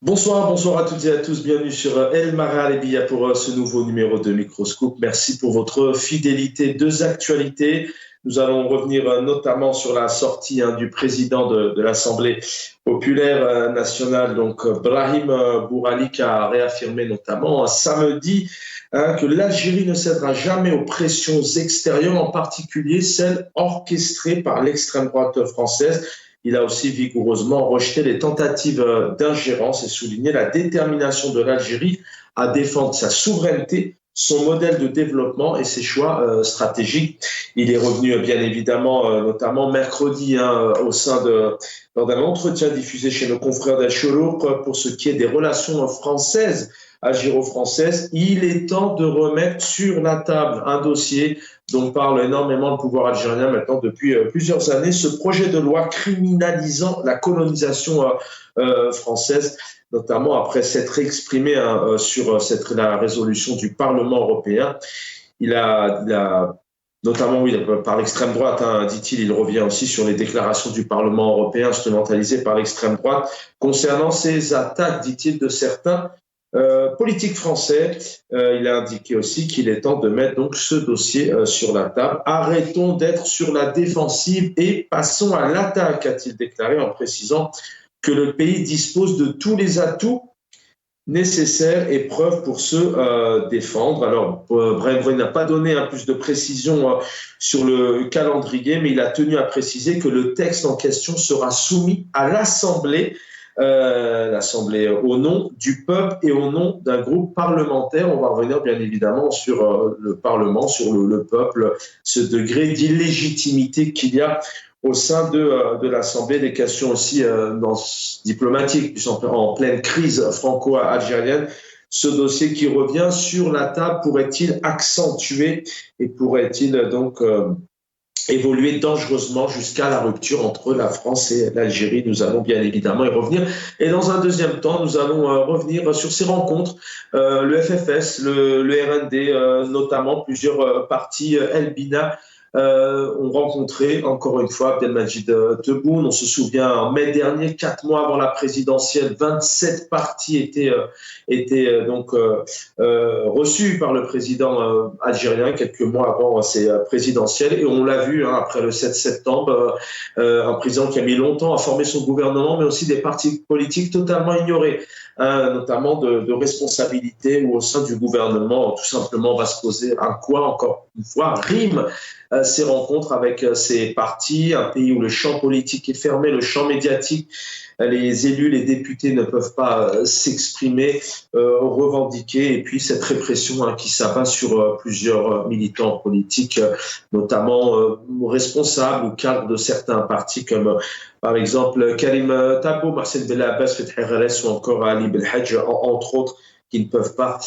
Bonsoir à toutes et à tous. Bienvenue sur El Marhalibiya pour ce nouveau numéro de Microscope. Merci pour votre fidélité. Deux actualités. Nous allons revenir notamment sur la sortie du président de l'Assemblée populaire nationale, donc Brahim Bourali, qui a réaffirmé notamment samedi que l'Algérie ne cédera jamais aux pressions extérieures, en particulier celles orchestrées par l'extrême droite française. Il a aussi vigoureusement rejeté les tentatives d'ingérence et souligné la détermination de l'Algérie à défendre sa souveraineté, son modèle de développement et ses choix stratégiques. Il est revenu bien évidemment, notamment mercredi, lors d'un entretien diffusé chez nos confrères d'El Cholouk pour ce qui est des relations françaises, algéro-françaises. Il est temps de remettre sur la table un dossier dont parle énormément le pouvoir algérien maintenant depuis plusieurs années, ce projet de loi criminalisant la colonisation française, notamment après s'être exprimé sur la résolution du Parlement européen. Il a notamment, oui, par l'extrême droite, dit-il, il revient aussi sur les déclarations du Parlement européen instrumentalisées par l'extrême droite concernant ces attaques, dit-il, de certains politique français. Il a indiqué aussi qu'il est temps de mettre donc ce dossier sur la table. Arrêtons d'être sur la défensive et passons à l'attaque, a-t-il déclaré, en précisant que le pays dispose de tous les atouts nécessaires et preuves pour se défendre. Alors, Brahim n'a pas donné plus de précision sur le calendrier, mais il a tenu à préciser que le texte en question sera soumis à l'Assemblée au nom du peuple et au nom d'un groupe parlementaire. On va revenir bien évidemment sur le Parlement, sur le peuple, ce degré d'illégitimité qu'il y a au sein de l'Assemblée. Des questions aussi diplomatiques, en pleine crise franco-algérienne. Ce dossier qui revient sur la table pourrait-il accentuer et pourrait-il donc évoluer dangereusement jusqu'à la rupture entre la France et l'Algérie? Nous allons bien évidemment y revenir. Et dans un deuxième temps, nous allons revenir sur ces rencontres. Le FFS, le RND, notamment plusieurs partis El-Bina, ont rencontré encore une fois Abdelmadjid Tebboune. On se souvient, en mai dernier, 4 mois avant la présidentielle, 27 partis étaient donc reçus par le président algérien quelques mois avant ces présidentielles. Et on l'a vu après le 7 septembre, un président qui a mis longtemps à former son gouvernement, mais aussi des partis politiques totalement ignorés, notamment de responsabilités où au sein du gouvernement, tout simplement, on va se poser à quoi, encore une fois, rime ces rencontres avec ces partis, un pays où le champ politique est fermé, le champ médiatique, les élus, les députés ne peuvent pas s'exprimer, revendiquer, et puis cette répression qui s'abat sur plusieurs militants politiques, notamment responsables ou cadres de certains partis comme par exemple Karim Tabo, Marcel Bellabès, Fethi Reres ou encore Ali Belhadj, entre autres, qui ne peuvent pas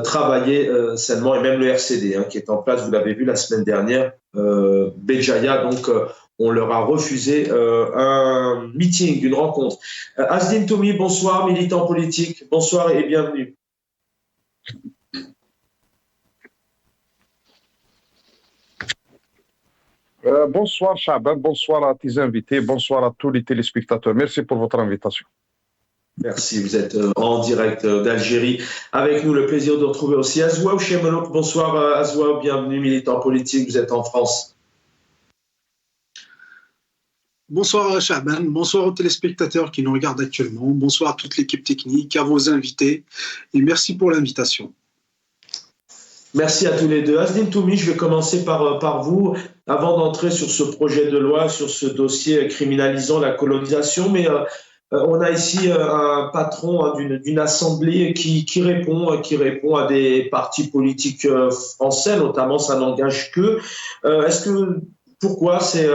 travailler sainement, et même le RCD qui est en place, vous l'avez vu la semaine dernière, Béjaïa, donc on leur a refusé un meeting, une rencontre. Asdine Toumi, bonsoir, militant politique, bonsoir et bienvenue. Bonsoir Chaban, bonsoir à tes invités, bonsoir à tous les téléspectateurs. Merci pour votre invitation. Merci, vous êtes en direct d'Algérie. Avec nous, le plaisir de retrouver aussi Azoua Chemelouk. Bonsoir Azoua, bienvenue, militant politique, vous êtes en France. Bonsoir Chaban, bonsoir aux téléspectateurs qui nous regardent actuellement, bonsoir à toute l'équipe technique, à vos invités, et merci pour l'invitation. Merci à tous les deux. Asdine Toumi, je vais commencer par vous, avant d'entrer sur ce projet de loi, sur ce dossier criminalisant la colonisation, mais on a ici un patron d'une assemblée qui répond à des partis politiques français, notamment ça n'engage que. Pourquoi ces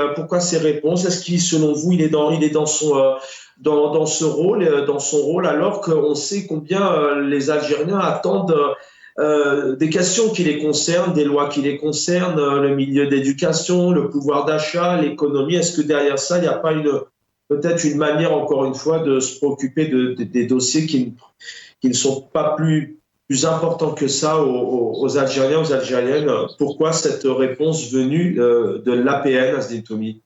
réponses? Est-ce qu'il, selon vous, il est dans son rôle, alors qu'on sait combien les Algériens attendent des questions qui les concernent, des lois qui les concernent, le milieu d'éducation, le pouvoir d'achat, l'économie? Est-ce que derrière ça, il n'y a pas peut-être une manière, encore une fois, de se préoccuper des dossiers qui ne sont pas plus importants que ça aux Algériens, aux Algériennes? Pourquoi cette réponse venue de l'APN, Asdine Toumi?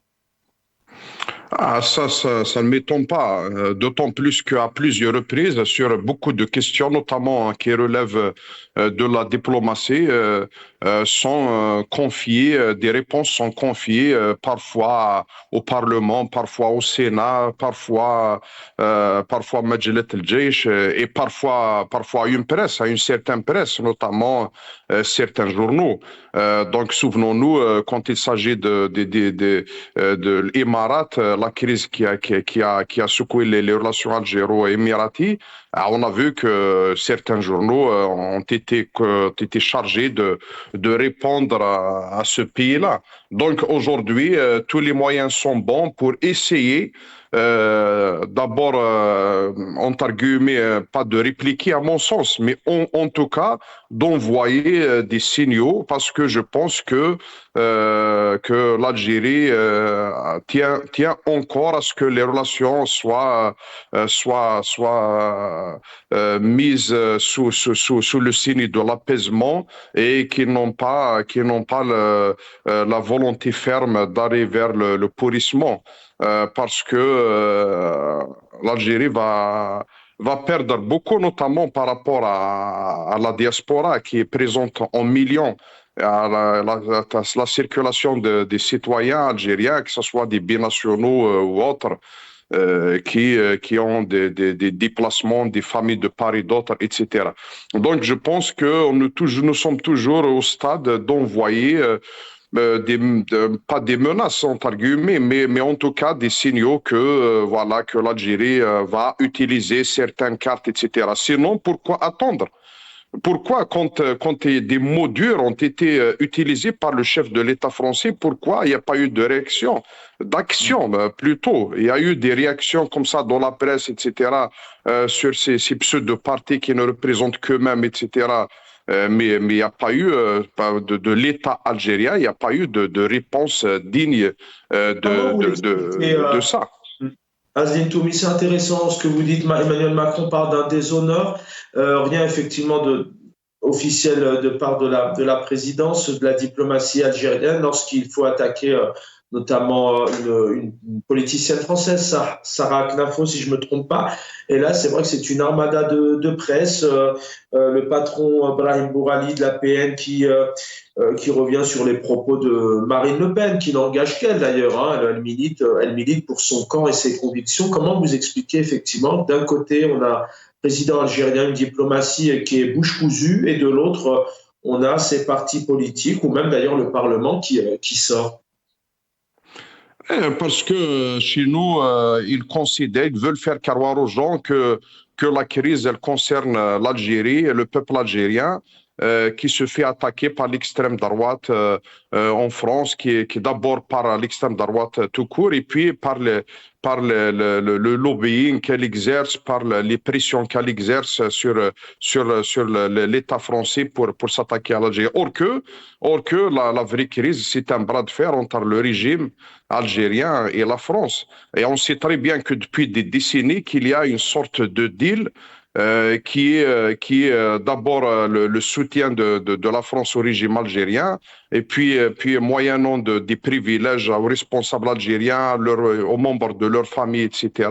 Ça ne m'étonne pas, d'autant plus qu'à plusieurs reprises, sur beaucoup de questions, notamment qui relèvent de la diplomatie, sont confiées, des réponses sont confiées parfois au Parlement, parfois au Sénat, parfois Majlet el-Jaish, et parfois à une presse, à une certaine presse, notamment certains journaux. Donc souvenons-nous, quand il s'agit de l'Émirat, la crise qui a secoué les relations algéro-émiraties, on a vu que certains journaux ont été chargés de répondre à ce pays-là. Donc aujourd'hui, tous les moyens sont bons pour essayer d'abord, entre guillemets, pas de répliquer à mon sens, mais en tout cas d'envoyer des signaux parce que je pense que l'Algérie tient encore à ce que les relations soient mises sous le signe de l'apaisement et qui n'ont pas la volonté ferme d'aller vers le pourrissement. Parce que l'Algérie va perdre beaucoup, notamment par rapport à la diaspora qui est présente en millions, à la circulation des citoyens algériens, que ce soit des binationaux ou autres, qui ont des déplacements, des familles de part et d'autre, etc. Donc, je pense que nous sommes toujours au stade d'envoyer pas des menaces entre guillemets, mais en tout cas des signaux que l'Algérie va utiliser certaines cartes, etc. Sinon, pourquoi attendre? Pourquoi, quand des mots durs ont été utilisés par le chef de l'État français, pourquoi il n'y a pas eu de réaction, d'action plutôt? Il y a eu des réactions comme ça dans la presse, etc., sur ces pseudo-partis qui ne représentent qu'eux-mêmes, etc. Mais il n'y a pas eu de l'État algérien, il n'y a pas eu de réponse digne Comment vous l'expliquez, de ça. Azdine Toumi, c'est intéressant ce que vous dites. Emmanuel Macron parle d'un déshonneur. Rien effectivement officiel de part de la présidence, de la diplomatie algérienne, lorsqu'il faut attaquer notamment une politicienne française, Sarah Knafo, si je ne me trompe pas. Et là, c'est vrai que c'est une armada de presse. Le patron Brahim Bourali de la PN qui revient sur les propos de Marine Le Pen, qui n'engage qu'elle d'ailleurs. Hein. Elle milite pour son camp et ses convictions. Comment vous expliquez effectivement que d'un côté, on a président algérien, une diplomatie qui est bouche cousue, et de l'autre, on a ces partis politiques, ou même d'ailleurs le Parlement qui sort? Parce que chez nous, ils veulent faire croire aux gens que la crise, elle concerne l'Algérie et le peuple algérien qui se fait attaquer par l'extrême droite en France, qui est d'abord par l'extrême droite tout court, et puis par le lobbying qu'elle exerce, par les pressions qu'elle exerce sur l'État français pour s'attaquer à l'Algérie. Or que la vraie crise, c'est un bras de fer entre le régime algérien et la France. Et on sait très bien que depuis des décennies, qu'il y a une sorte de deal qui est d'abord le soutien de la France au régime algérien, et puis moyennant des privilèges aux responsables algériens, aux membres de leur famille, etc.,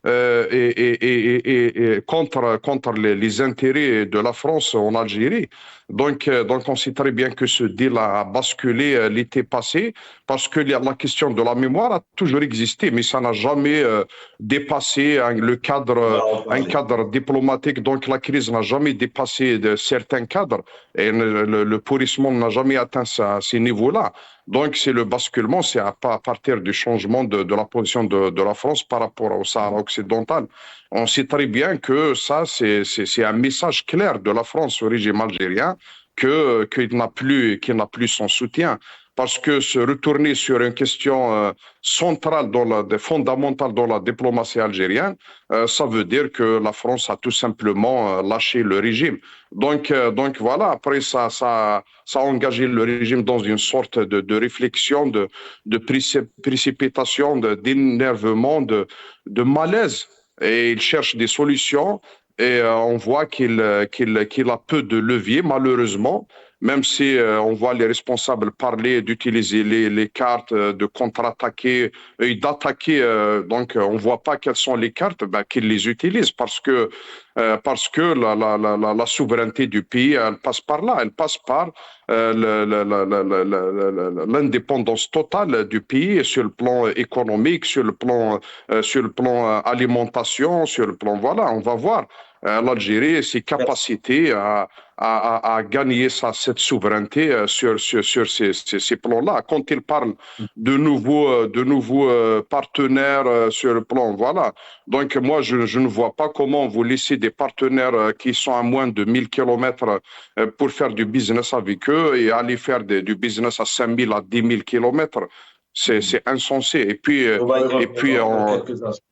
et contre les intérêts de la France en Algérie. Donc on sait très bien que ce deal a basculé l'été passé, parce que la question de la mémoire a toujours existé, mais ça n'a jamais dépassé un cadre diplomatique. Donc la crise n'a jamais dépassé de certains cadres, et le pourrissement n'a jamais atteint ces niveaux-là. Donc c'est le basculement, c'est à partir du changement de la position de la France par rapport au Sahara occidental. On sait très bien que ça, c'est un message clair de la France au régime algérien qu'il n'a plus son soutien. Parce que se retourner sur une question centrale, fondamentale dans la diplomatie algérienne, ça veut dire que la France a tout simplement lâché le régime. Donc voilà, après ça a engagé le régime dans une sorte de réflexion, de précipitation, d'énervement, de malaise. Et il cherche des solutions, et on voit qu'il a peu de levier, malheureusement. même si on voit les responsables parler d'utiliser les cartes, de contre-attaquer et d'attaquer, donc on ne voit pas quelles sont les cartes, qu'ils les utilisent parce que la souveraineté du pays, elle passe par là, elle passe par l'indépendance totale du pays sur le plan économique, sur le plan alimentation, sur le plan, voilà, on va voir l'Algérie et ses capacités à gagner cette souveraineté sur ces plans-là. Quand il parle de nouveaux partenaires sur le plan, voilà. Donc moi, je ne vois pas comment vous laissez des partenaires qui sont à moins de 1000 kilomètres pour faire du business avec eux et aller faire du business à 5000 à 10 000 kilomètres. C'est insensé. Et puis, on va y revenir dans quelques instants.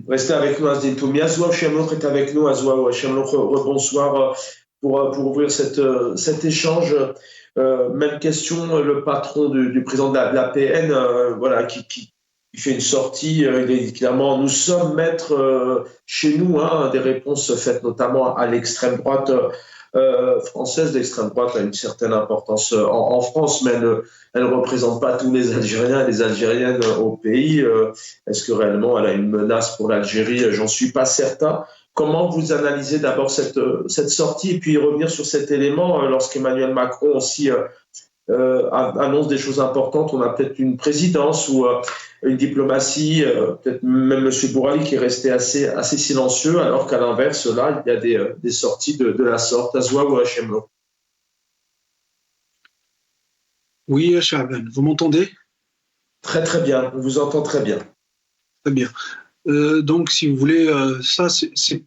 Restez avec nous, Azdin Toumi. Azoua Chemloch est avec nous. Azoua Chemloch, bonsoir. Pour ouvrir cet échange, même question, le patron du président de la PN, voilà, qui fait une sortie, il dit clairement, nous sommes maîtres chez nous, des réponses faites notamment à l'extrême droite française. L'extrême droite a une certaine importance en France, mais elle ne représente pas tous les Algériens et les Algériennes au pays. Est-ce que réellement elle a une menace pour l'Algérie? J'en suis pas certain. Comment vous analysez d'abord cette sortie et puis revenir sur cet élément lorsqu'Emmanuel Macron aussi annonce des choses importantes? On a peut-être une présidence ou une diplomatie, peut-être même M. Bourali qui est resté assez silencieux, alors qu'à l'inverse, là, il y a des sorties de la sorte. Azoua ou Hachemlo? Oui, Chaben, vous m'entendez? Très très bien, on vous entend très bien. Très bien. Donc, si vous voulez, ça, c'est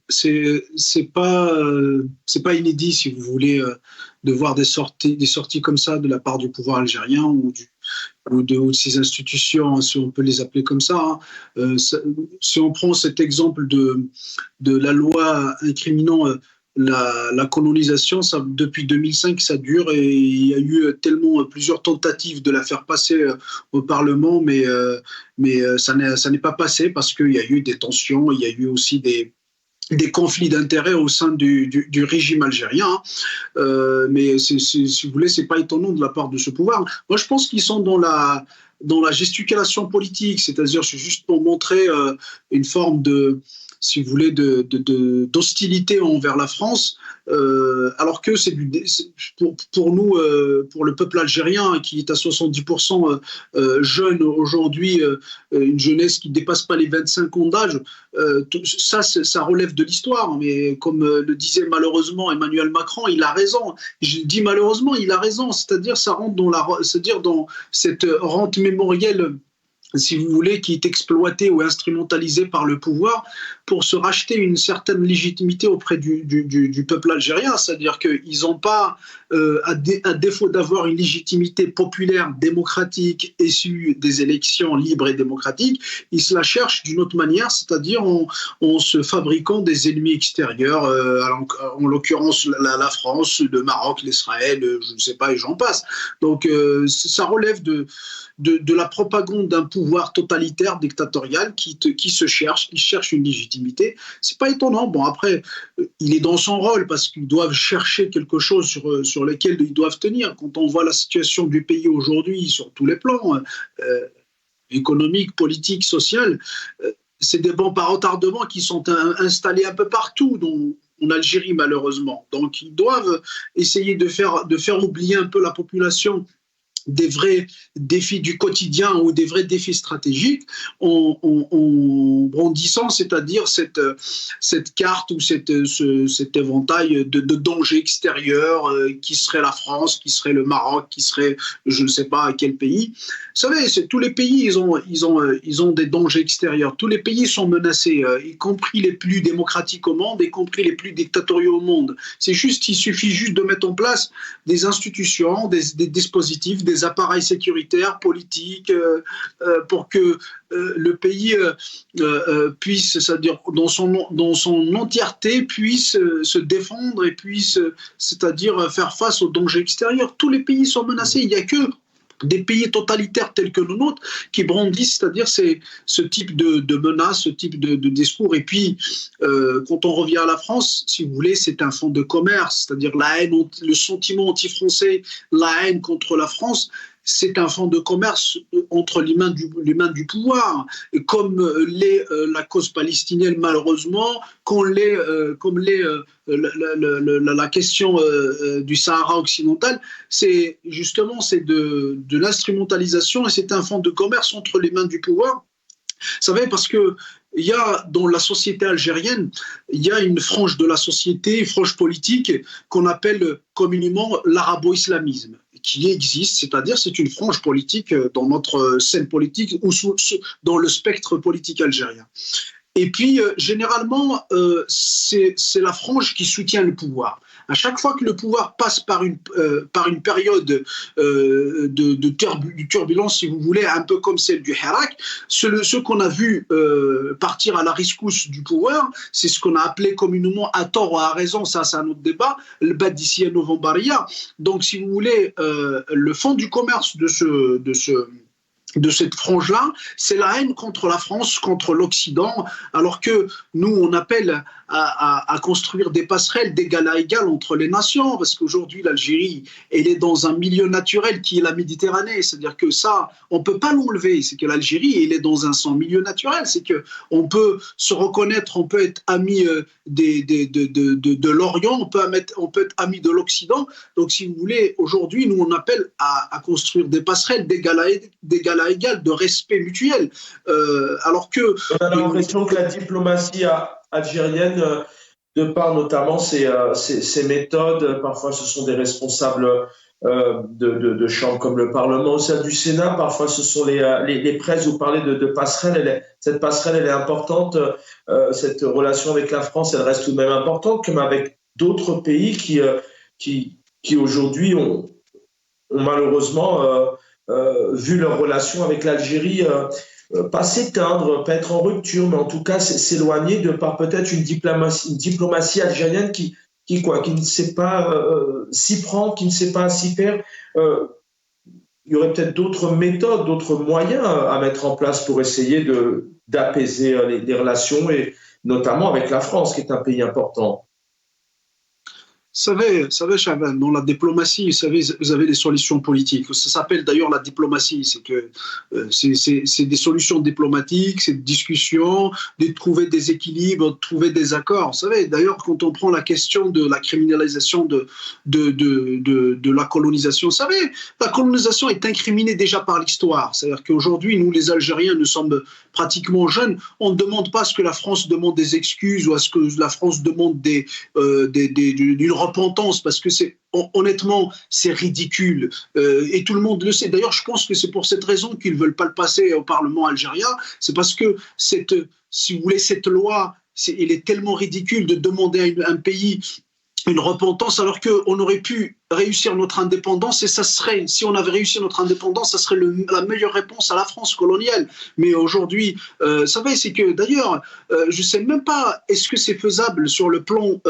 pas inédit, si vous voulez, de voir des sorties comme ça de la part du pouvoir algérien ou de ces institutions, si on peut les appeler comme ça. Si on prend cet exemple de la loi incriminant la colonisation, depuis 2005, ça dure et il y a eu tellement plusieurs tentatives de la faire passer au Parlement, mais ça n'est pas passé parce qu'il y a eu des tensions, il y a eu aussi des conflits d'intérêts au sein du régime algérien. Mais si vous voulez, c'est pas étonnant de la part de ce pouvoir. Moi, je pense qu'ils sont dans la gesticulation politique, c'est-à-dire c'est juste pour montrer une forme si vous voulez, d'hostilité envers la France, alors que c'est pour nous, pour le peuple algérien qui est à 70% jeune aujourd'hui, une jeunesse qui ne dépasse pas les 25 ans d'âge, ça relève de l'histoire. Mais comme le disait malheureusement Emmanuel Macron, il a raison. Je dis malheureusement, il a raison. C'est-à-dire, ça rentre dans cette rente mémorielle, si vous voulez, qui est exploité ou instrumentalisé par le pouvoir pour se racheter une certaine légitimité auprès du peuple algérien. C'est-à-dire qu'ils n'ont pas, à défaut d'avoir une légitimité populaire, démocratique, issue des élections libres et démocratiques, ils se la cherchent d'une autre manière, c'est-à-dire en se fabriquant des ennemis extérieurs, en l'occurrence la France, le Maroc, l'Israël, je ne sais pas, et j'en passe. Donc ça relève de la propagande d'un pouvoir totalitaire, dictatorial, qui cherche une légitimité. C'est pas étonnant. Bon, après, il est dans son rôle parce qu'ils doivent chercher quelque chose sur lequel ils doivent tenir. Quand on voit la situation du pays aujourd'hui sur tous les plans, économique, politique, social, c'est des bombes à retardement qui sont installés un peu partout en Algérie, malheureusement. Donc, ils doivent essayer de faire oublier un peu la population des vrais défis du quotidien ou des vrais défis stratégiques en brandissant, c'est-à-dire cette carte ou cet éventail de dangers extérieurs qui serait la France, qui serait le Maroc, qui serait je ne sais pas quel pays. Vous savez, tous les pays, ils ont des dangers extérieurs. Tous les pays sont menacés, y compris les plus démocratiques au monde, y compris les plus dictatoriaux au monde. Il suffit juste de mettre en place des institutions, des dispositifs, des appareils sécuritaires, politiques, pour que le pays puisse, c'est-à-dire dans son entièreté, puisse se défendre et puisse, c'est-à-dire faire face aux dangers extérieurs. Tous les pays sont menacés. Il n'y a que des pays totalitaires tels que le nôtre qui brandissent, c'est-à-dire ce type de menaces, ce type de discours. Et puis, quand on revient à la France, si vous voulez, c'est un fonds de commerce, c'est-à-dire la haine, le sentiment anti-français, la haine contre la France, c'est un fonds de commerce entre les mains du pouvoir, comme l'est la cause palestinienne malheureusement, comme la question du Sahara occidental. C'est justement de l'instrumentalisation et c'est un fonds de commerce entre les mains du pouvoir. Vous savez, parce que il y a dans la société algérienne, il y a une frange de la société, une frange politique qu'on appelle communément l'arabo-islamisme, qui existe, c'est-à-dire c'est une frange politique dans notre scène politique ou dans le spectre politique algérien. Et puis, généralement, c'est la frange qui soutient le pouvoir. À chaque fois que le pouvoir passe par une période de turbulence, si vous voulez, un peu comme celle du Hirak, ce qu'on a vu partir à la rescousse du pouvoir, c'est ce qu'on a appelé communément, à tort ou à raison, ça c'est un autre débat, le Badissia Novembaria. Donc, si vous voulez, le fond du commerce de cette frange-là, c'est la haine contre la France, contre l'Occident, alors que nous, on appelle à construire des passerelles d'égal à égal entre les nations, parce qu'aujourd'hui, l'Algérie, elle est dans un milieu naturel qui est la Méditerranée, c'est-à-dire que ça, on ne peut pas l'enlever, c'est que l'Algérie, elle est dans son milieu naturel, c'est qu'on peut se reconnaître, on peut être ami de l'Orient, on peut être ami de l'Occident, donc si vous voulez, aujourd'hui, nous, on appelle à construire des passerelles d'égal à égal, de respect mutuel, alors que... On a l'impression que la diplomatie algérienne, de par notamment ses méthodes, parfois ce sont des responsables de chambres comme le Parlement au sein du Sénat, parfois ce sont les presses, vous parlez de passerelle, cette passerelle elle est importante, cette relation avec la France elle reste tout de même importante, comme avec d'autres pays qui aujourd'hui ont malheureusement vu leur relation avec l'Algérie pas s'éteindre, pas être en rupture, mais en tout cas s'éloigner de par peut-être une diplomatie algérienne qui ne sait pas s'y prendre, qui ne sait pas s'y faire. Il y aurait peut-être d'autres méthodes, d'autres moyens à mettre en place pour essayer d'apaiser les relations, et notamment avec la France, qui est un pays important. Vous savez, Chaban, dans la diplomatie, vous avez des solutions politiques. Ça s'appelle d'ailleurs la diplomatie. C'est des solutions diplomatiques, c'est des discussions, de trouver des équilibres, de trouver des accords. Vous savez, d'ailleurs, quand on prend la question de la criminalisation de la colonisation, vous savez, la colonisation est incriminée déjà par l'histoire. C'est-à-dire qu'aujourd'hui, nous, les Algériens, nous sommes pratiquement jeunes. On ne demande pas à ce que la France demande des excuses ou à ce que la France demande d'une repentance, parce que honnêtement, c'est ridicule. Et tout le monde le sait. D'ailleurs, je pense que c'est pour cette raison qu'ils ne veulent pas le passer au Parlement algérien. C'est parce que, si vous voulez, cette loi, elle est tellement ridicule de demander à un pays une repentance, alors qu'on aurait pu réussir notre indépendance, et ça serait, si on avait réussi notre indépendance, ça serait la meilleure réponse à la France coloniale. Mais aujourd'hui, vous savez, c'est que d'ailleurs, je ne sais même pas, est-ce que c'est faisable sur le plan,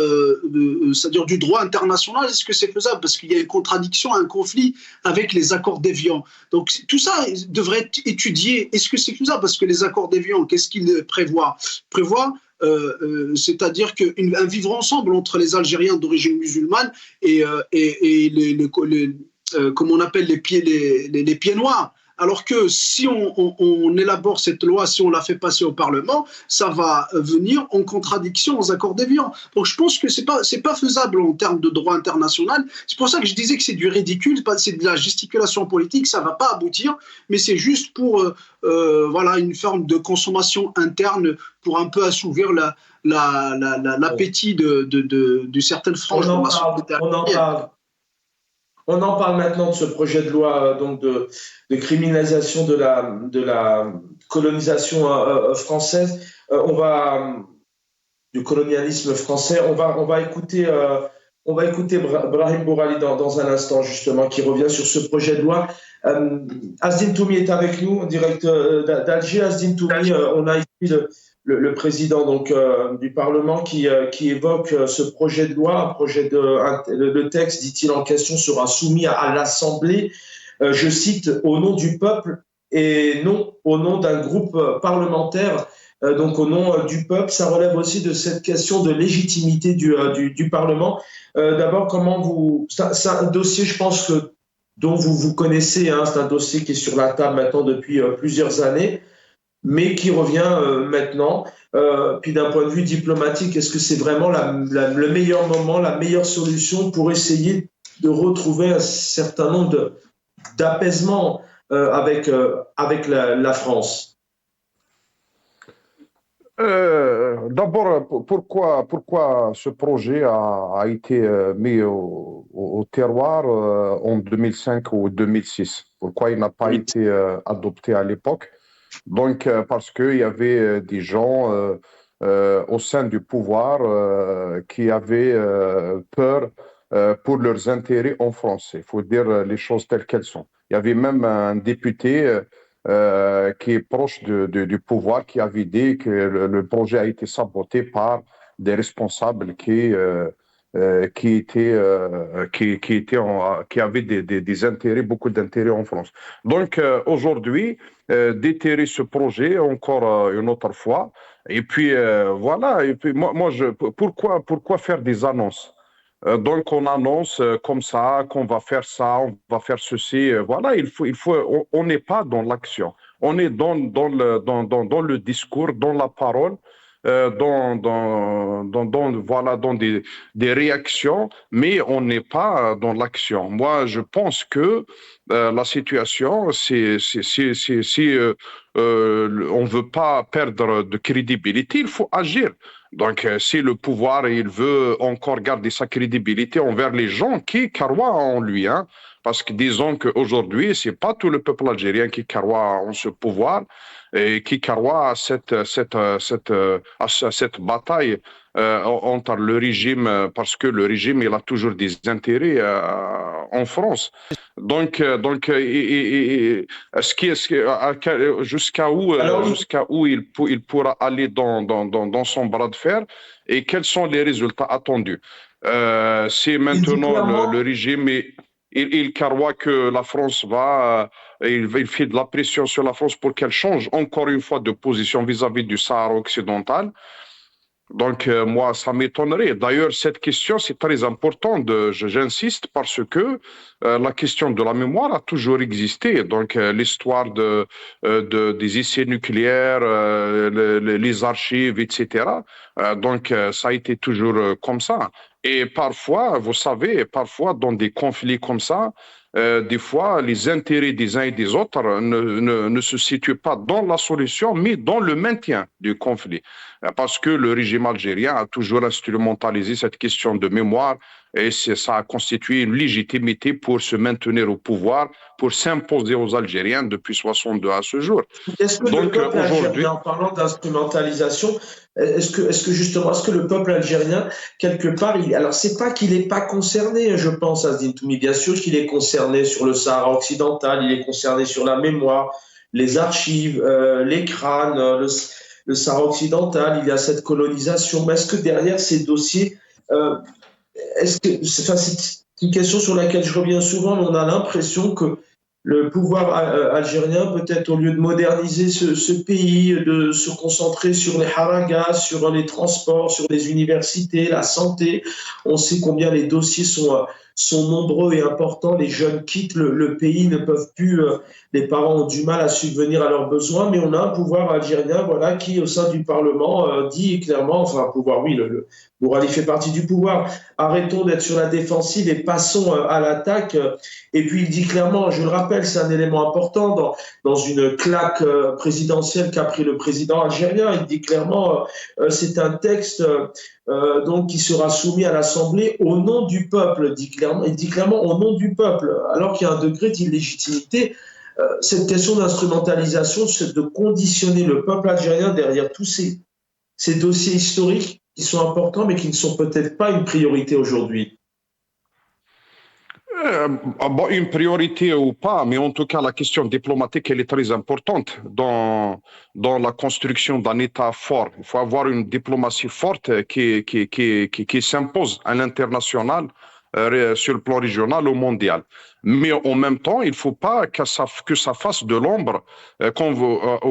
c'est-à-dire du droit international, est-ce que c'est faisable? Parce qu'il y a une contradiction, un conflit avec les accords d'Évian. Donc tout ça devrait être étudié. Est-ce que c'est faisable? Parce que les accords d'Évian, qu'est-ce qu'ils prévoient? C'est-à-dire qu'un vivre ensemble entre les Algériens d'origine musulmane et comme on appelle les pieds noirs. Alors que si on élabore cette loi, si on la fait passer au Parlement, ça va venir en contradiction aux accords d'Évian. Donc je pense que c'est pas faisable en termes de droit international. C'est pour ça que je disais que c'est du ridicule, c'est de la gesticulation politique, ça va pas aboutir, mais c'est juste pour voilà, une forme de consommation interne pour un peu assouvir l'appétit de certaines franges de la société. On en parle maintenant de ce projet de loi donc de criminalisation de la colonisation française. Du colonialisme français. On va écouter Brahim Bourali dans un instant justement, qui revient sur ce projet de loi. Asdine Toumi est avec nous en direct d'Alger. Asdine Toumi, on a ici le président donc du Parlement qui évoque ce projet de loi, le texte, dit-il, en question sera soumis à l'Assemblée. je cite, au nom du peuple et non au nom d'un groupe parlementaire, donc au nom du peuple. Ça relève aussi de cette question de légitimité du Parlement. D'abord, comment vous... C'est un dossier, je pense, dont vous connaissez, hein, c'est un dossier qui est sur la table maintenant depuis plusieurs années, mais qui revient maintenant. Puis d'un point de vue diplomatique, est-ce que c'est vraiment le meilleur moment, la meilleure solution pour essayer de retrouver un certain nombre d'apaisement avec la France? D'abord, pourquoi ce projet a été mis au terroir en 2005 ou 2006? Pourquoi il n'a pas Oui. été adopté à l'époque? Donc, parce qu'il y avait des gens au sein du pouvoir qui avaient peur pour leurs intérêts en France. Il faut dire les choses telles qu'elles sont. Il y avait même un député qui est proche du pouvoir qui avait dit que le projet a été saboté par des responsables qui avaient des intérêts, beaucoup d'intérêts en France. Donc aujourd'hui, déterrer ce projet encore une autre fois. Et puis voilà. Et puis pourquoi faire des annonces? Donc on annonce comme ça qu'on va faire ça, on va faire ceci. Voilà, on n'est pas dans l'action. On est dans le discours, dans la parole, voilà, dans des réactions, mais on n'est pas dans l'action. Moi, je pense que la situation, on veut pas perdre de crédibilité, il faut agir. Donc, si le pouvoir il veut encore garder sa crédibilité envers les gens qui croient en lui, hein, parce que disons qu'aujourd'hui, c'est pas tout le peuple algérien qui croit en ce pouvoir et qui croit à cette bataille entre le régime, parce que le régime il a toujours des intérêts en France. Donc, Alors, jusqu'à où il pourra aller dans son bras de fer et quels sont les résultats attendus. Si il dit maintenant le clairement, régime il croit que la France il fait de la pression sur la France pour qu'elle change encore une fois de position vis-à-vis du Sahara occidental. Donc, moi, ça m'étonnerait. D'ailleurs, cette question, c'est très important, j'insiste, parce que la question de la mémoire a toujours existé. Donc, l'histoire des essais nucléaires, les archives, etc. Donc, ça a été toujours comme ça. Et parfois, vous savez, parfois, dans des conflits comme ça, des fois, les intérêts des uns et des autres ne se situent pas dans la solution, mais dans le maintien du conflit. Parce que le régime algérien a toujours instrumentalisé cette question de mémoire et ça a constitué une légitimité pour se maintenir au pouvoir, pour s'imposer aux Algériens depuis 62 à ce jour. est-ce que le Donc peuple algérien, aujourd'hui, en parlant d'instrumentalisation, est-ce que le peuple algérien, quelque part, alors c'est pas qu'il n'est pas concerné, je pense, Azdin Toumi, bien sûr qu'il est concerné sur le Sahara occidental, il est concerné sur la mémoire, les archives, les crânes, le Sahara occidental, il y a cette colonisation. Mais est-ce que derrière ces dossiers, c'est une question sur laquelle je reviens souvent, mais on a l'impression que le pouvoir algérien, peut-être au lieu de moderniser ce pays, de se concentrer sur les haragas, sur les transports, sur les universités, la santé. On sait combien les dossiers sont nombreux et importants. Les jeunes quittent le pays, ne peuvent plus. Les parents ont du mal à subvenir à leurs besoins, mais on a un pouvoir algérien, voilà, qui au sein du Parlement dit clairement, enfin, un pouvoir, oui, le Bourali fait partie du pouvoir. Arrêtons d'être sur la défensive et passons à l'attaque. Et puis il dit clairement, je le rappelle, c'est un élément important dans une claque présidentielle qu'a pris le président algérien. Il dit clairement, c'est un texte donc qui sera soumis à l'Assemblée au nom du peuple. Il dit clairement au nom du peuple, alors qu'il y a un degré d'illégitimité. Cette question d'instrumentalisation, c'est de conditionner le peuple algérien derrière tous ces dossiers historiques qui sont importants, mais qui ne sont peut-être pas une priorité aujourd'hui. Bon, une priorité ou pas, mais en tout cas, la question diplomatique, elle est très importante dans la construction d'un État fort. Il faut avoir une diplomatie forte qui s'impose à l'international, sur le plan régional ou mondial. Mais en même temps, il ne faut pas que ça fasse de l'ombre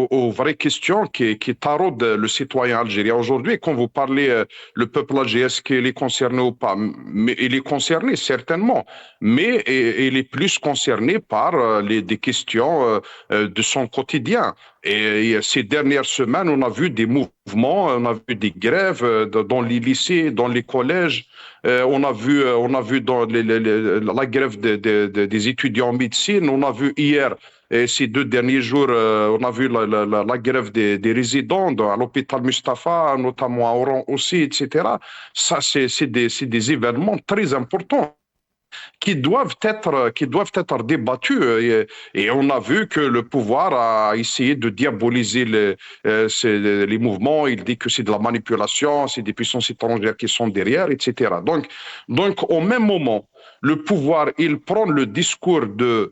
aux vraies questions qui taraudent le citoyen algérien aujourd'hui. Quand vous parlez le peuple algérien, est-ce qu'il est concerné ou pas? Mais il est concerné, certainement. Mais il est plus concerné par des questions de son quotidien. Et ces dernières semaines, on a vu des mouvements, on a vu des grèves dans les lycées, dans les collèges. On a vu dans la grève des étudiants en médecine. On a vu hier, et ces 2 derniers jours, on a vu la grève des résidents à l'hôpital Mustapha, notamment à Oran aussi, etc. Ça, c'est des événements très importants qui doivent être débattus. Et on a vu que le pouvoir a essayé de diaboliser les mouvements. Il dit que c'est de la manipulation, c'est des puissances étrangères qui sont derrière, etc. Donc au même moment, le pouvoir, il prend le discours de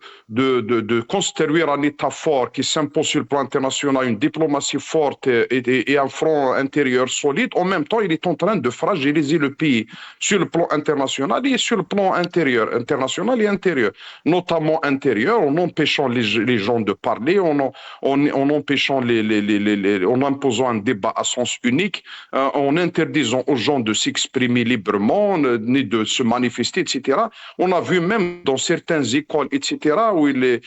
construire un État fort qui s'impose sur le plan international, une diplomatie forte et un front intérieur solide. En même temps, il est en train de fragiliser le pays sur le plan international et sur le plan international et intérieur, notamment intérieur, en empêchant les gens de parler, en empêchant en imposant un débat à sens unique, en interdisant aux gens de s'exprimer librement, ni de se manifester, etc. On a vu même dans certaines écoles, etc., où les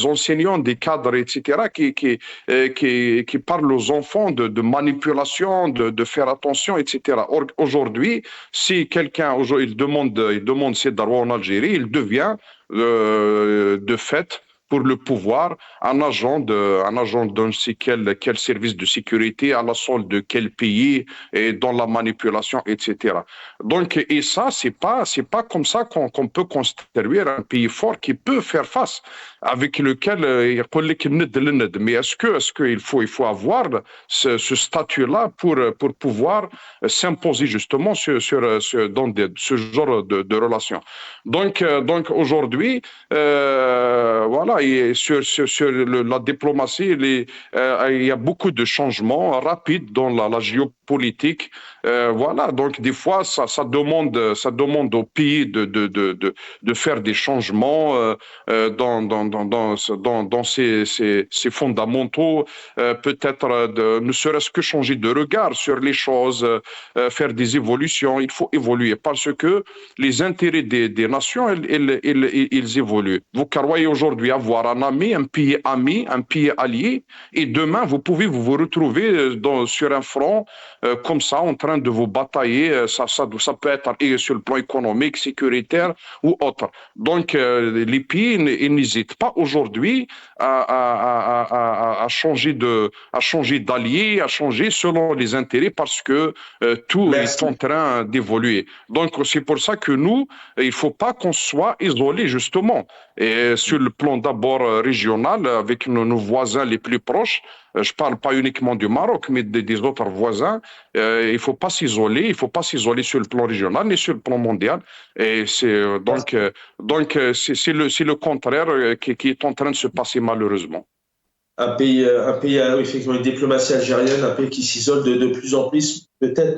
enseignants, des cadres, etc., qui parlent aux enfants de manipulation, de faire attention, etc. Aujourd'hui, si quelqu'un il demande ses droits en Algérie, il devient de fait pour le pouvoir un agent de ne sais quel service de sécurité, à la solde de quel pays, et dans la manipulation, etc. Donc, et ça, c'est pas comme ça qu'on peut construire un pays fort qui peut faire face, avec lequel mais est-ce qu'il faut avoir ce statut-là pour pouvoir s'imposer justement dans ce genre de relations. Donc aujourd'hui, voilà, et sur la diplomatie, il y a beaucoup de changements rapides dans la géopolitique. Voilà, donc des fois, ça demande au pays de faire des changements dans ses fondamentaux, peut-être ne serait-ce que changer de regard sur les choses, faire des évolutions. Il faut évoluer parce que les intérêts des nations, ils évoluent. Vous croyez aujourd'hui avoir un ami, un pays allié, et demain, vous pouvez vous retrouver sur un front comme ça, en train de vous batailler. Ça peut être sur le plan économique, sécuritaire ou autre. Donc, les pays n'hésitent pas aujourd'hui à changer d'allié, à changer selon les intérêts, parce que tout est en train d'évoluer. Donc, c'est pour ça que nous, il ne faut pas qu'on soit isolés, justement. Et sur le plan d'abord régional, avec nos voisins les plus proches, je ne parle pas uniquement du Maroc, mais des autres voisins, il ne faut pas s'isoler. Il ne faut pas s'isoler sur le plan régional ni sur le plan mondial. Et c'est donc c'est le contraire qui est en train de se passer malheureusement. Un pays effectivement, une diplomatie algérienne, un pays qui s'isole de plus en plus, peut-être,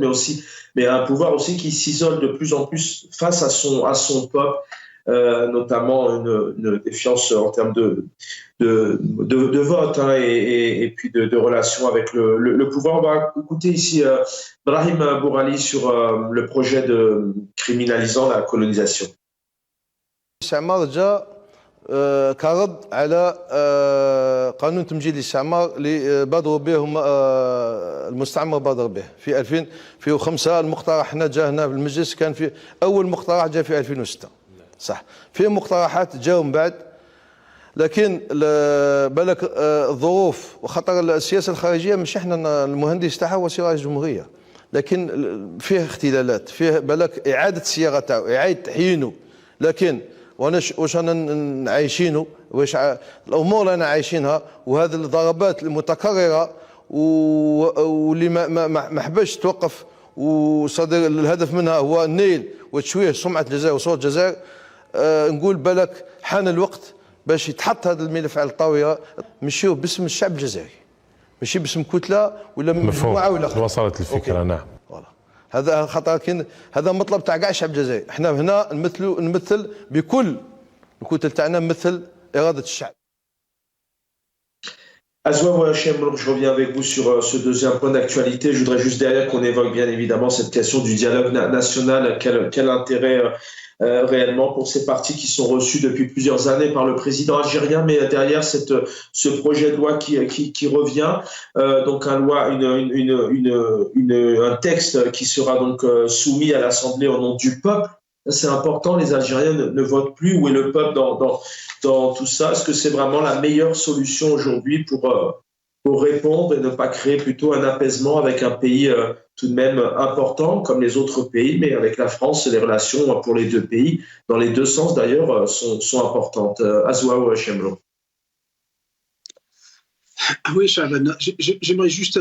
mais un pouvoir aussi qui s'isole de plus en plus face à son peuple, notamment une défiance en termes de vote, hein, et puis de relations avec le pouvoir. On va écouter ici Brahim Bourali sur le projet de criminalisant la colonisation. كرد على قانون تمجيد الاستعمار اللي بادروا به المستعمر بادر به في 2005. المقترح هنا جاء هنا في المجلس، كان في اول مقترح جاء في 2006 صح. في مقترحات جاوا من بعد، لكن بالك الظروف وخطر السياسه الخارجيه مش احنا المهندس تاعها هو رئيس الجمهوريه، لكن فيه اختلالات، فيه بالك اعاده صياغه تاعو، اعاده تحيينه. لكن واش انا عايشينه، واش الامور اللي انا عايشينها، وهذه الضربات المتكرره واللي ما حبش توقف، وصدر الهدف منها هو النيل وتشويه سمعه الجزائر وصوره الجزائر. نقول بالك حان الوقت باش يتحط هذا الملف على الطاوله، مشيو باسم الشعب الجزائري، ماشي باسم كتله ولا مجموعه ولا وصلت الفكره. نعم. هذا خاطر كاين هذا مطلب تاع كاع الشعب الجزائري. احنا هنا نمثل بكل الكتل تاعنا نمثل اراده الشعب. Azouaou Hachem, je reviens avec vous sur ce deuxième point d'actualité. Je voudrais juste derrière qu'on évoque bien évidemment cette question du dialogue national. Quel intérêt réellement pour ces partis qui sont reçus depuis plusieurs années par le président algérien, mais derrière ce projet de loi qui revient, donc un texte qui sera donc soumis à l'Assemblée au nom du peuple. C'est important, les Algériens ne votent plus. Où est le peuple dans tout ça? Est-ce que c'est vraiment la meilleure solution aujourd'hui pour répondre et ne pas créer plutôt un apaisement avec un pays tout de même important comme les autres pays, mais avec la France, les relations pour les deux pays, dans les deux sens d'ailleurs, sont importantes. Azouaou Chemlo. Oui, Chaban, j'aimerais juste,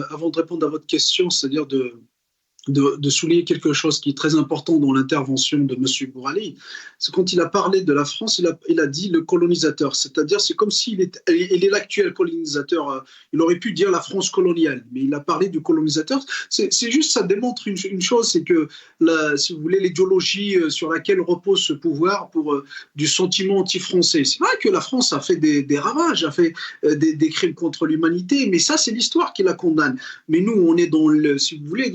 avant de répondre à votre question, c'est-à-dire de souligner quelque chose qui est très important dans l'intervention de M. Bourali, c'est quand il a parlé de la France, il a dit le colonisateur, c'est-à-dire c'est comme s'il est l'actuel colonisateur, il aurait pu dire la France coloniale, mais il a parlé du colonisateur, c'est juste, ça démontre une chose, c'est que, si vous voulez, l'idéologie sur laquelle repose ce pouvoir du sentiment anti-français, c'est vrai que la France a fait des ravages, a fait des crimes contre l'humanité, mais ça c'est l'histoire qui la condamne, mais nous on est si vous voulez,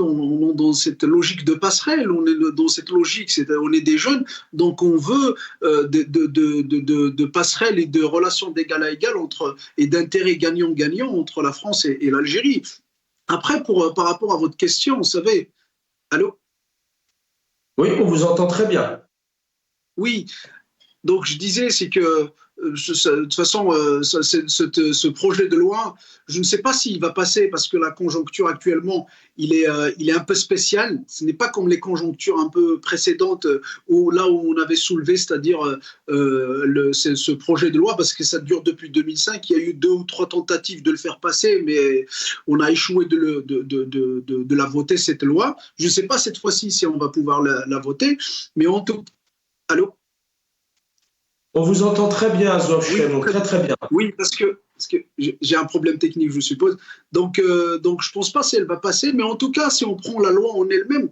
dans cette logique de passerelle, on est dans cette logique, on est des jeunes, donc on veut de passerelle et de relations d'égal à égal et d'intérêts gagnant-gagnant entre la France et l'Algérie. Après, par rapport à votre question, vous savez, allô? Oui, on vous entend très bien. Oui, donc je disais, c'est que de toute façon, ce projet de loi, je ne sais pas s'il va passer parce que la conjoncture actuellement, il est un peu spécial. Ce n'est pas comme les conjonctures un peu précédentes où on avait soulevé, c'est-à-dire ce projet de loi, parce que ça dure depuis 2005. Il y a eu 2 ou 3 tentatives de le faire passer, mais on a échoué de la voter, cette loi. Je ne sais pas cette fois-ci si on va pouvoir la voter, mais en tout... Allô? On vous entend très bien, Azouaou Hachem, oui, très très bien. Oui, parce que j'ai un problème technique, je suppose. Donc je pense pas si elle va passer, mais en tout cas, si on prend la loi en elle-même,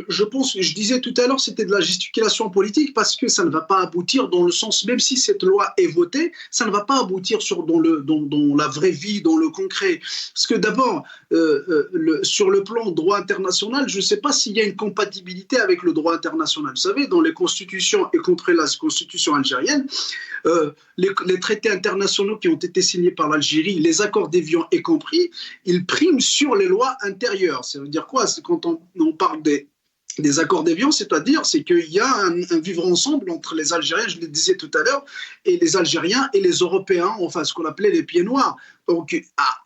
je disais tout à l'heure, c'était de la gesticulation politique parce que ça ne va pas aboutir dans le sens, même si cette loi est votée, ça ne va pas aboutir dans la vraie vie, dans le concret. Parce que d'abord, sur le plan droit international, je ne sais pas s'il y a une compatibilité avec le droit international. Vous savez, dans les constitutions, y compris la constitution algérienne, les traités internationaux qui ont été signés par l'Algérie, les accords d'Évian y compris, ils priment sur les lois intérieures. Ça veut dire quoi? C'est quand on parle des accords d'Évian, c'est-à-dire qu'il y a un vivre ensemble entre les Algériens, je le disais tout à l'heure, et les Algériens et les Européens, enfin ce qu'on appelait les pieds noirs. Donc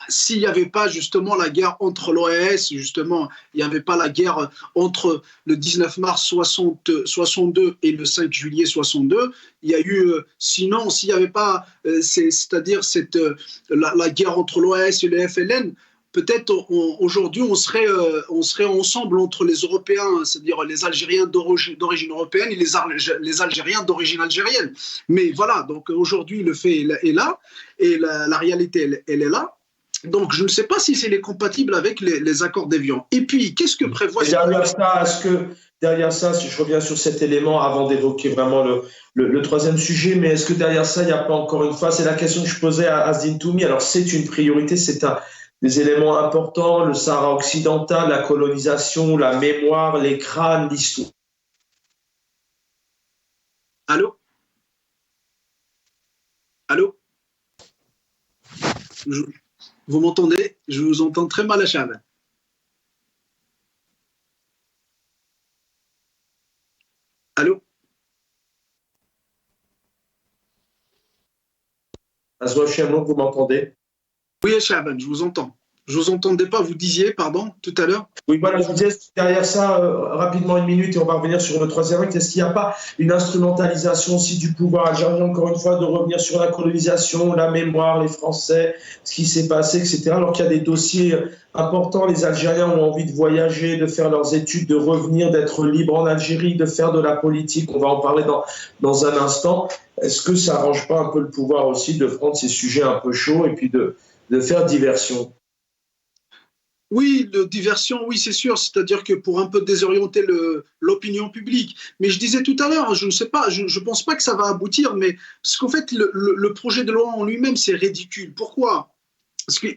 s'il n'y avait pas justement la guerre entre l'OAS, justement, il n'y avait pas la guerre entre le 19 mars 62 et le 5 juillet 62, il y a eu, sinon s'il n'y avait pas, c'est-à-dire la guerre entre l'OAS et le FLN, peut-être aujourd'hui on serait ensemble entre les Européens, c'est-à-dire les Algériens d'origine européenne et les Algériens d'origine algérienne. Mais voilà, donc aujourd'hui le fait est là et la réalité elle est là. Donc je ne sais pas si c'est compatible avec les accords d'Évian. Et puis qu'est-ce que prévoit derrière ça, si je reviens sur cet élément avant d'évoquer vraiment le troisième sujet, mais est-ce que derrière ça il n'y a pas encore une fois, c'est la question que je posais à Azdine Toumi, alors c'est une priorité, c'est des éléments importants, le Sahara occidental, la colonisation, la mémoire, les crânes, l'histoire. Allô? Allô? Vous m'entendez? Je vous entends très mal à Chaban. Allô? Azouaou Hachem, vous m'entendez? Oui, Chaban, je vous entends. Je ne vous entendais pas, vous disiez, pardon, tout à l'heure. Oui, voilà, je vous disais, derrière ça, rapidement une minute, et on va revenir sur le troisième acte. Est-ce qu'il n'y a pas une instrumentalisation aussi du pouvoir algérien, encore une fois, de revenir sur la colonisation, la mémoire, les Français, ce qui s'est passé, etc. Alors qu'il y a des dossiers importants, les Algériens ont envie de voyager, de faire leurs études, de revenir, d'être libres en Algérie, de faire de la politique. On va en parler dans un instant. Est-ce que ça n'arrange pas un peu le pouvoir aussi de prendre ces sujets un peu chauds et puis de faire diversion? Oui, de diversion, oui, c'est sûr. C'est-à-dire que pour un peu désorienter l'opinion publique. Mais je disais tout à l'heure, je ne sais pas, je ne pense pas que ça va aboutir, mais parce qu'en fait, le projet de loi en lui-même, c'est ridicule. Pourquoi?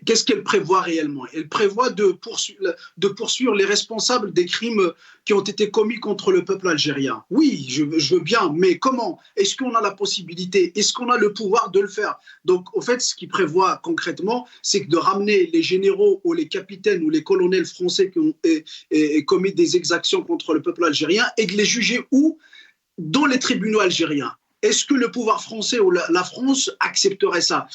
Qu'est-ce qu'elle prévoit réellement? Elle prévoit de poursuivre les responsables des crimes qui ont été commis contre le peuple algérien. Oui, je veux bien, mais comment? Est-ce qu'on a la possibilité? Est-ce qu'on a le pouvoir de le faire? Donc, au fait, ce qu'il prévoit concrètement, c'est de ramener les généraux ou les capitaines ou les colonels français qui ont commis des exactions contre le peuple algérien et de les juger où? Dans les tribunaux algériens. Est-ce que le pouvoir français ou la France accepterait ça?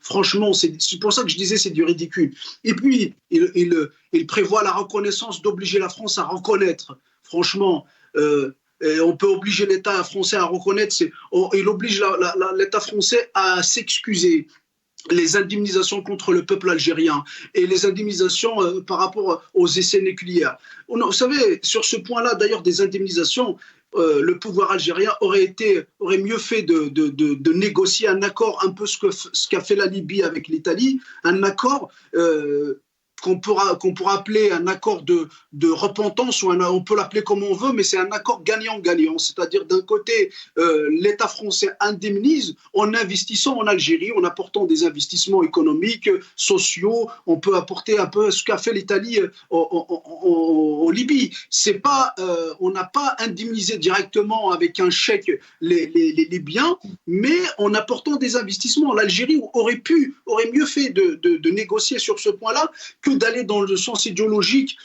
Franchement, c'est pour ça que je disais c'est du ridicule. Et puis, il prévoit la reconnaissance, d'obliger la France à reconnaître. Franchement, on peut obliger l'État français à reconnaître. Il oblige l'État français à s'excuser. Les indemnisations contre le peuple algérien et les indemnisations par rapport aux essais nucléaires. Vous savez, sur ce point-là, d'ailleurs, des indemnisations, le pouvoir algérien aurait mieux fait de négocier un accord, un peu ce qu'a fait la Libye avec l'Italie, un accord qu'on pourra appeler un accord de repentance, ou on peut l'appeler comme on veut, mais c'est un accord gagnant-gagnant. C'est-à-dire, d'un côté, l'État français indemnise en investissant en Algérie, en apportant des investissements économiques, sociaux. On peut apporter un peu ce qu'a fait l'Italie en Libye. On n'a pas indemnisé directement avec un chèque les biens, mais en apportant des investissements. L'Algérie aurait mieux fait de négocier sur ce point-là que d'aller dans le sens idéologique,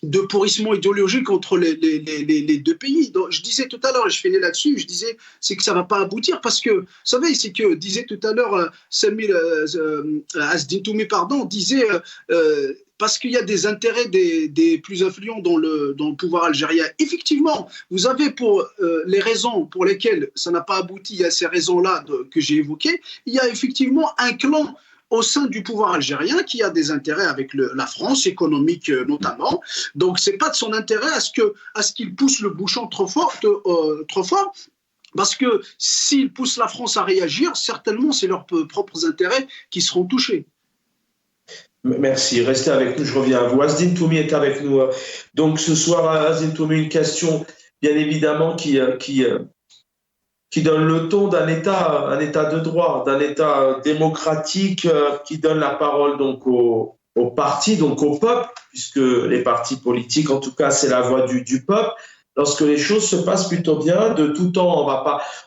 de pourrissement idéologique entre les deux pays. Donc, je disais tout à l'heure, et je finis là-dessus, je disais, c'est que ça ne va pas aboutir parce que, vous savez, c'est que, disait tout à l'heure, Samir Asdin Toumi, disait, parce qu'il y a des intérêts des plus influents dans le pouvoir algérien. Effectivement, vous avez pour les raisons pour lesquelles ça n'a pas abouti, il y a ces raisons-là que j'ai évoquées, il y a effectivement un clan au sein du pouvoir algérien qui a des intérêts avec la France, économique notamment. Donc, ce n'est pas de son intérêt à ce qu'il pousse le bouchon trop fort, parce que s'il pousse la France à réagir, certainement, c'est leurs propres intérêts qui seront touchés. Merci. Restez avec nous, je reviens à vous. Asdin Toumi est avec nous. Donc, ce soir, Asdin Toumi, une question, bien évidemment, qui donne le ton d'un État de droit, d'un État démocratique, qui donne la parole donc au parti, donc au peuple, puisque les partis politiques, en tout cas, c'est la voix du peuple. Lorsque les choses se passent plutôt bien, de tout temps,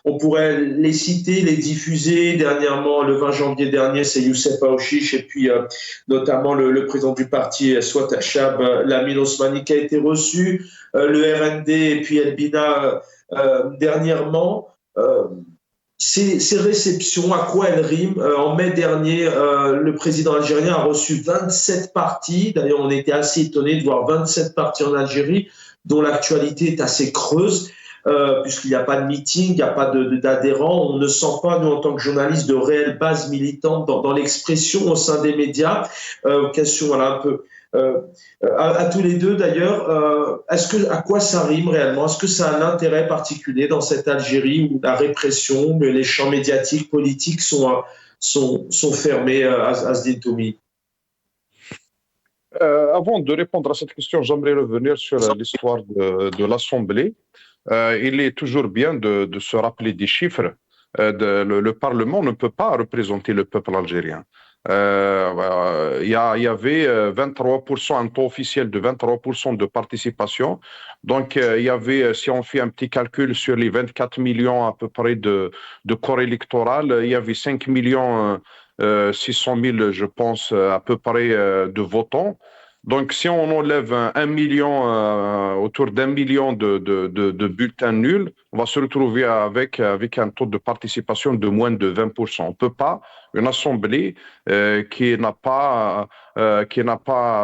on pourrait les citer, les diffuser. Dernièrement, le 20 janvier dernier, c'est Youssef Aouchiche et puis notamment le président du parti, Swat Achab, Lamine Osmani, qui a été reçu, le RND et puis Elbina dernièrement. Ces réceptions, à quoi elles riment? En mai dernier, le président algérien a reçu 27 partis. D'ailleurs, on était assez étonnés de voir 27 partis en Algérie, dont l'actualité est assez creuse, puisqu'il n'y a pas de meeting, il n'y a pas d'adhérents. On ne sent pas, nous, en tant que journalistes, de réelle base militante dans l'expression au sein des médias. Question, voilà, un peu... à tous les deux d'ailleurs, à quoi ça rime réellement? Est-ce que ça a un intérêt particulier dans cette Algérie où la répression, les champs médiatiques, politiques sont fermés, Asdin Toumi? Avant de répondre à cette question, j'aimerais revenir sur l'histoire de l'Assemblée. Il est toujours bien de se rappeler des chiffres. Le Parlement ne peut pas représenter le peuple algérien. Il y avait 23%, un taux officiel de 23% de participation. Donc, il y avait, si on fait un petit calcul sur les 24 millions à peu près de corps électoral, il y avait 5 millions 600 000, je pense, à peu près de votants. Donc, si on enlève autour d'1 million de bulletins nuls, on va se retrouver avec un taux de participation de moins de 20%. On ne peut pas, une assemblée qui n'a pas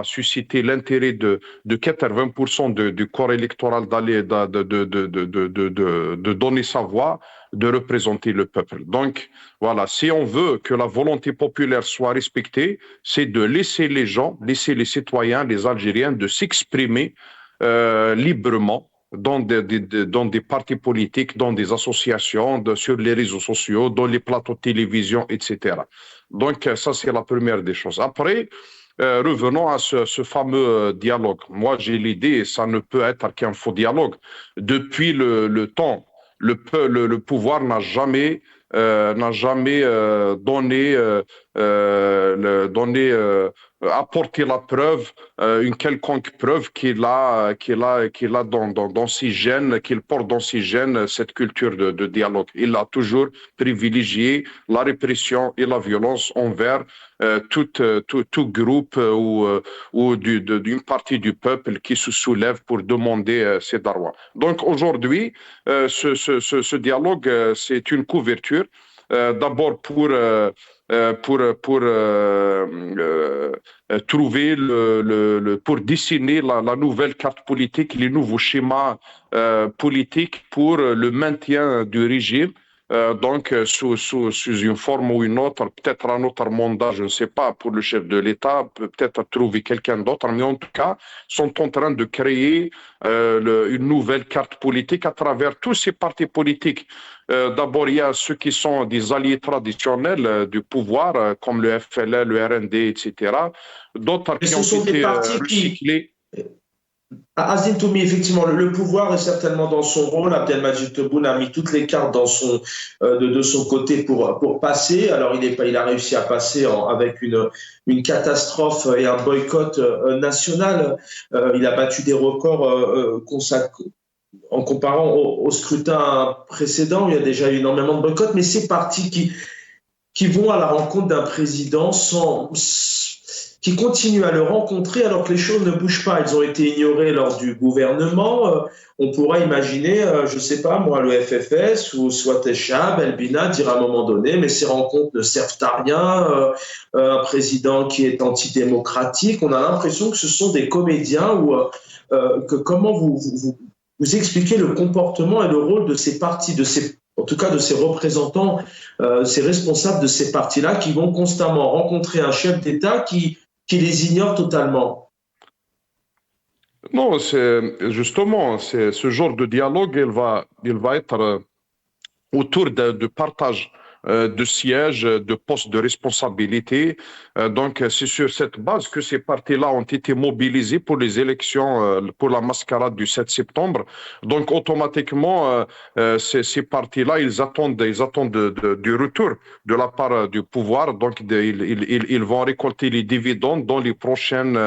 suscité l'intérêt de 80% du corps électoral de donner sa voix, de représenter le peuple. Donc, voilà, si on veut que la volonté populaire soit respectée, c'est de laisser les gens, laisser les citoyens, les Algériens, de s'exprimer librement dans des partis politiques, dans des associations, sur les réseaux sociaux, dans les plateaux de télévision, etc. Donc, ça, c'est la première des choses. Après, revenons à ce fameux dialogue. Moi, j'ai l'idée, et ça ne peut être qu'un faux dialogue. Depuis le temps, le pouvoir n'a jamais apporté la preuve, une quelconque preuve qu'il a dans ses gènes, qu'il porte dans ses gènes cette culture de dialogue. Il a toujours privilégié la répression et la violence envers tout groupe ou d'une partie du peuple qui se soulève pour demander ses droits. Donc aujourd'hui, ce dialogue, c'est une couverture, d'abord pour trouver pour dessiner la nouvelle carte politique, les nouveaux schémas politiques pour le maintien du régime. Donc, sous une forme ou une autre, peut-être un autre mandat, je ne sais pas, pour le chef de l'État, peut-être trouver quelqu'un d'autre, mais en tout cas, sont en train de créer une nouvelle carte politique à travers tous ces partis politiques. D'abord, il y a ceux qui sont des alliés traditionnels du pouvoir, comme le FLN, le RND, etc. D'autres qui ont été recyclés. Azim Toumi, effectivement, le pouvoir est certainement dans son rôle. Abdelmadjid Tebboune a mis toutes les cartes de son côté pour passer. Alors, il a réussi à passer avec une catastrophe et un boycott national. Il a battu des records en comparant au scrutin précédent. Il y a déjà eu énormément de boycotts, mais ces partis qui vont à la rencontre d'un président qui continuent à le rencontrer alors que les choses ne bougent pas. Ils ont été ignorés lors du gouvernement. On pourrait imaginer, je ne sais pas moi, le FFS ou soit Echab, Elbina dire à un moment donné, mais ces rencontres ne servent à rien. Un président qui est antidémocratique, on a l'impression que ce sont des comédiens comment vous expliquez le comportement et le rôle de ces partis, en tout cas de ces représentants, ces responsables de ces partis-là qui vont constamment rencontrer un chef d'État qui les ignore totalement. Non, c'est ce genre de dialogue, il va être autour de partage de sièges, de postes de responsabilité. Donc, c'est sur cette base que ces partis-là ont été mobilisés pour les élections, pour la mascarade du 7 septembre. Donc, automatiquement, ces partis-là, ils attendent du retour de la part du pouvoir. Donc, ils vont récolter les dividendes dans les prochaines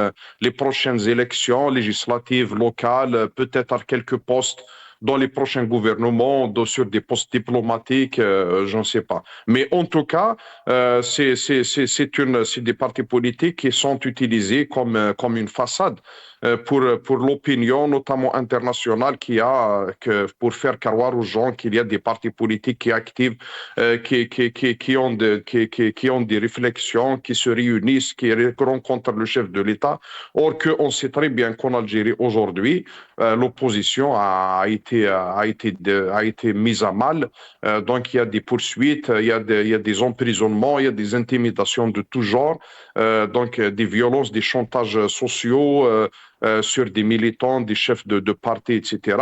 élections législatives, locales, peut-être à quelques postes dans les prochains gouvernements, sur des postes diplomatiques, je ne sais pas. Mais en tout cas, c'est des partis politiques qui sont utilisés comme une façade pour l'opinion, notamment internationale, pour faire croire aux gens qu'il y a des partis politiques qui activent, qui ont des réflexions, qui se réunissent, qui rencontrent le chef de l'État. Or on sait très bien qu'en Algérie aujourd'hui, l'opposition a été mise à mal. Donc il y a des poursuites, il y a des emprisonnements, il y a des intimidations de tout genre, donc des violences, des chantages sociaux sur des militants, des chefs de partis, etc.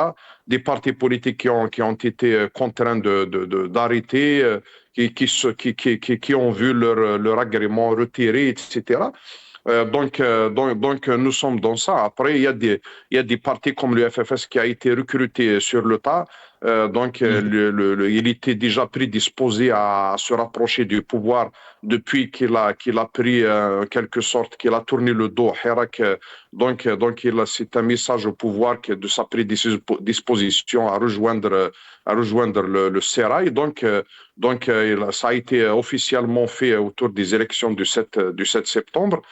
Des partis politiques qui ont été contraints d'arrêter, qui ont vu leur agrément retiré, etc. Donc, nous sommes dans ça. Après, il y a des partis comme le FFS qui a été recruté sur le tas. Il était déjà prédisposé à se rapprocher du pouvoir depuis qu'il a pris, en quelque sorte, qu'il a tourné le dos à Hirak. Donc, c'est un message au pouvoir de sa prédisposition à rejoindre le Sérail. Donc, ça a été officiellement fait autour des élections du 7 septembre.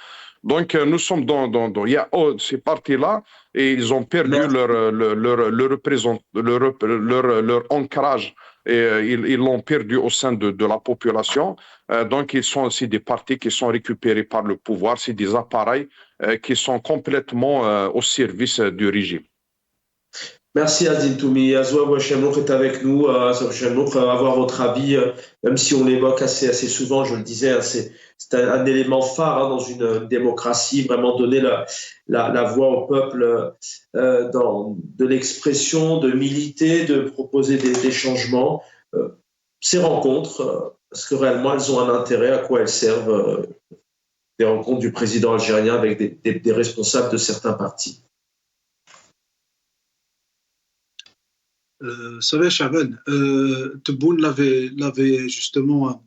Donc, nous sommes il y a ces partis-là et ils ont perdu leur ancrage et ils l'ont perdu au sein de la population. Donc, ils sont aussi des partis qui sont récupérés par le pouvoir. C'est des appareils qui sont complètement au service du régime. Merci Azim Toumi. Azoua Bouachemlouk est avec nous. Avoir votre avis, même si on l'évoque assez souvent, je le disais, c'est un élément phare dans une démocratie, vraiment donner la voix au peuple de l'expression, de militer, de proposer des changements. Ces rencontres, est-ce que réellement elles ont un intérêt, à quoi elles servent des rencontres du président algérien avec des responsables de certains partis. Vous savez, Chaban, Tebboune l'avait justement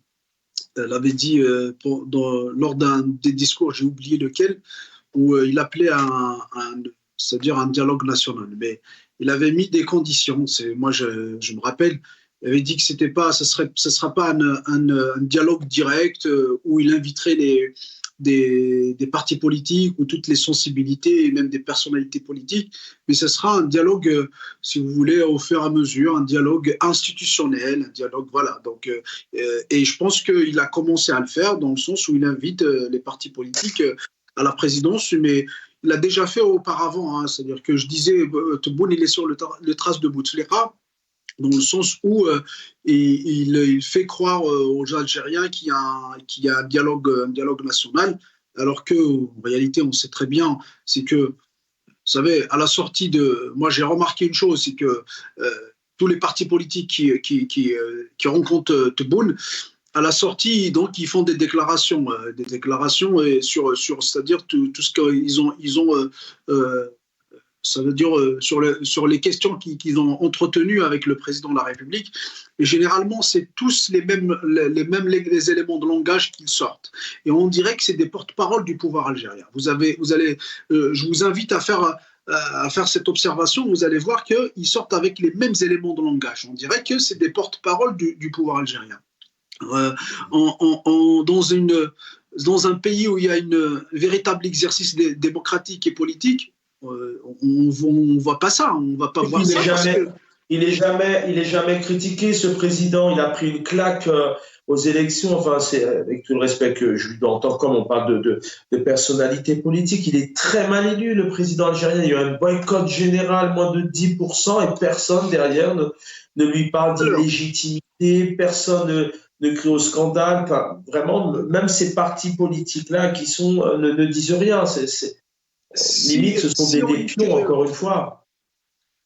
l'avait dit lors d'un des discours, j'ai oublié lequel, où il appelait c'est-à-dire un dialogue national. Mais il avait mis des conditions. Moi, je me rappelle, il avait dit que ce sera pas un dialogue direct où il inviterait des partis politiques ou toutes les sensibilités et même des personnalités politiques, mais ce sera un dialogue, si vous voulez, au fur et à mesure, un dialogue institutionnel, un dialogue, voilà. Donc, et je pense qu'il a commencé à le faire dans le sens où il invite les partis politiques à la présidence, mais il l'a déjà fait auparavant, hein. C'est-à-dire que je disais, Tebboune, il est sur le trace de Bouteflika, dans le sens où il fait croire aux Algériens qu'il y a un dialogue national, alors qu'en réalité, on sait très bien, c'est que, vous savez, à la sortie moi, j'ai remarqué une chose, c'est que tous les partis politiques qui rencontrent Tebboune, à la sortie, donc, ils font des déclarations c'est-à-dire tout ce qu'ils ont ça veut dire sur les questions qu'ils ont entretenues avec le président de la République. Et généralement, c'est tous les mêmes éléments de langage qu'ils sortent. Et on dirait que c'est des porte-paroles du pouvoir algérien. Je vous invite à faire cette observation. Vous allez voir qu'ils sortent avec les mêmes éléments de langage. On dirait que c'est des porte-paroles du pouvoir algérien. Dans un pays où il y a un véritable exercice démocratique et politique, on voit pas ça, on va pas voir ça. Il est jamais critiqué, ce président. Il a pris une claque aux élections. Enfin, c'est avec tout le respect que je lui dois en tant qu'homme, on parle de personnalité politique. Il est très mal élu, le président algérien. Il y a eu un boycott général, moins de 10%, et personne derrière ne lui parle d'illégitimité. Personne ne crie au scandale. Enfin, vraiment, même ces partis politiques-là qui ne disent rien. Limite, ce sont des pions, encore une fois.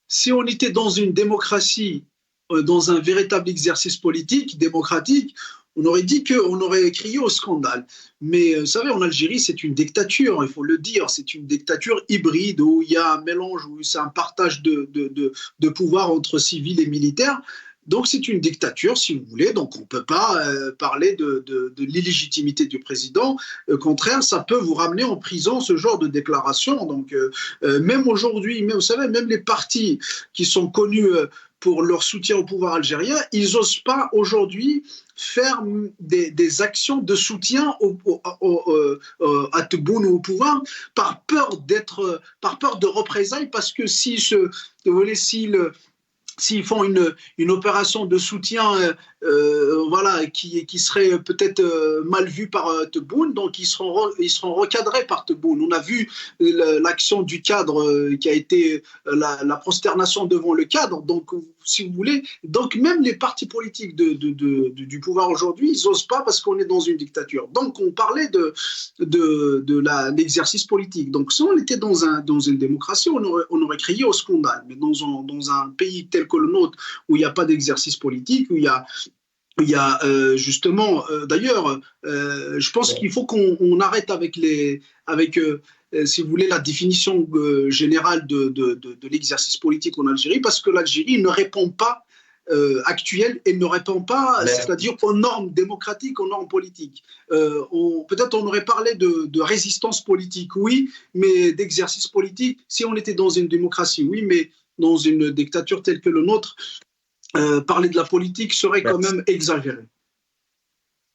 Si on était dans une démocratie, dans un véritable exercice politique, démocratique, on aurait dit qu'on aurait crié au scandale. Mais vous savez, en Algérie, c'est une dictature, il faut le dire. C'est une dictature hybride où il y a un mélange, où c'est un partage de pouvoir entre civils et militaires. Donc c'est une dictature, si vous voulez, donc on ne peut pas parler de l'illégitimité du président. Au contraire, ça peut vous ramener en prison, ce genre de déclaration. Donc même aujourd'hui, vous savez, même les partis qui sont connus pour leur soutien au pouvoir algérien, ils n'osent pas aujourd'hui faire des actions de soutien à Tebboune ou au pouvoir par peur de représailles, parce que s'ils font une opération de soutien voilà, qui serait peut-être mal vue par Tebboune, donc ils seront recadrés par Tebboune. On a vu l'action du cadre qui a été la prosternation devant le cadre, donc si vous voulez, donc même les partis politiques du pouvoir aujourd'hui, ils n'osent pas parce qu'on est dans une dictature. Donc on parlait de l'exercice politique. Donc si on était dans une démocratie, on aurait crié au scandale. Mais dans un pays tel que le nôtre, où il n'y a pas d'exercice politique, où il y a justement, d'ailleurs, je pense qu'il faut qu'on arrête avec si vous voulez, la définition générale de l'exercice politique en Algérie, parce que l'Algérie ne répond pas actuelle et ne répond pas, c'est-à-dire aux normes démocratiques, aux normes politiques. Peut-être on aurait parlé de résistance politique, oui, mais d'exercice politique, si on était dans une démocratie, oui, mais dans une dictature telle que le nôtre, parler de la politique serait quand même exagéré.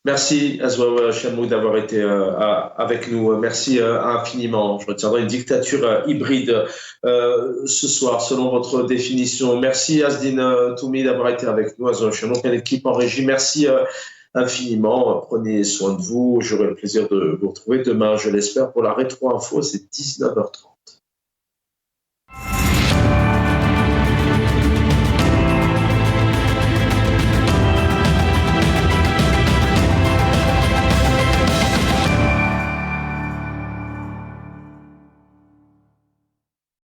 Merci Azwaoui Chamou d'avoir été avec nous. Merci infiniment. Je retiendrai une dictature hybride ce soir, selon votre définition. Merci Azdine Toumi d'avoir été avec nous. Azwaoui Chamou, l'équipe en régie. Merci infiniment. Prenez soin de vous. J'aurai le plaisir de vous retrouver demain, je l'espère, pour la Rétro Info. C'est 19h30.